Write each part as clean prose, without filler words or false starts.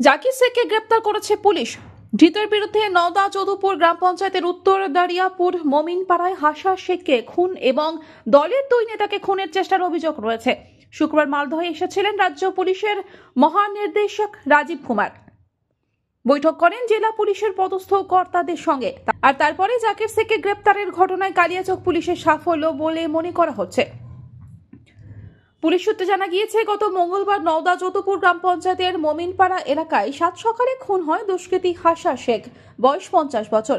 জাকির শেখকে গ্রেপ্তার করেছে পুলিশ। ধৃতের বিরুদ্ধে নওদা যদুপুর গ্রাম পঞ্চায়েতের উত্তর দারিয়াপুর মমিনপাড়ায় হাসা শেখকে খুন এবং দলের দুই নেতাকে খুনের চেষ্টার অভিযোগ রয়েছে। শুক্রবার মালদহে এসেছিলেন রাজ্য পুলিশের মহানির্দেশক রাজীব কুমার। বৈঠক করেন জেলা পুলিশের পদস্থ কর্তাদের সঙ্গে। আর তারপরে জাকির শেখকে গ্রেপ্তারের ঘটনায় কালিয়াচক পুলিশের সাফল্য বলে মনে করা হচ্ছে। পুলিশ সূত্রে জানা গিয়েছে, গত মঙ্গলবার নওদা যদুপুর গ্রাম পঞ্চায়েতের মমিনপাড়া এলাকায় সাত সকালে খুন হয় দুষ্কৃতী হাসা শেখ, বয়স 50 বছর।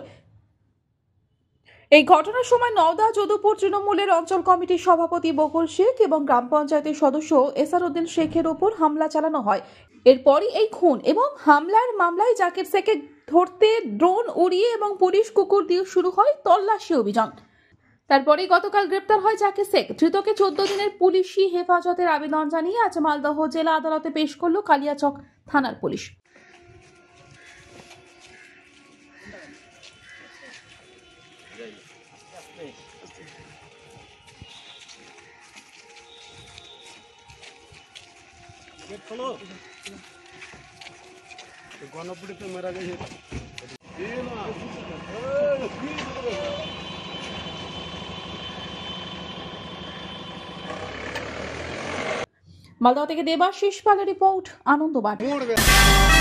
এই ঘটনার সময় নওদা যদুপুর তৃণমূলের অঞ্চল কমিটির সভাপতি বকুল শেখ এবং গ্রাম পঞ্চায়েতের সদস্য এসারউদ্দিন শেখের উপর হামলা চালানো হয়। এরপরই এই খুন এবং হামলার মামলায় জাকির শেখকে ধরতে ড্রোন উড়িয়ে এবং পুলিশ কুকুর দিয়ে শুরু হয় তল্লাশি অভিযান। তারপরে গতকাল গ্রেপ্তার হয় জাকির শেখ। ধৃতকে 14 দিনের পুলিশি হেফাজতের আবেদন জানিয়ে আজ মালদহ জেলা আদালতে পেশ করল কালিয়াচক থানার পুলিশ। মালদহ থেকে দেবাশিস পালের রিপোর্ট, আনন্দবার্তা।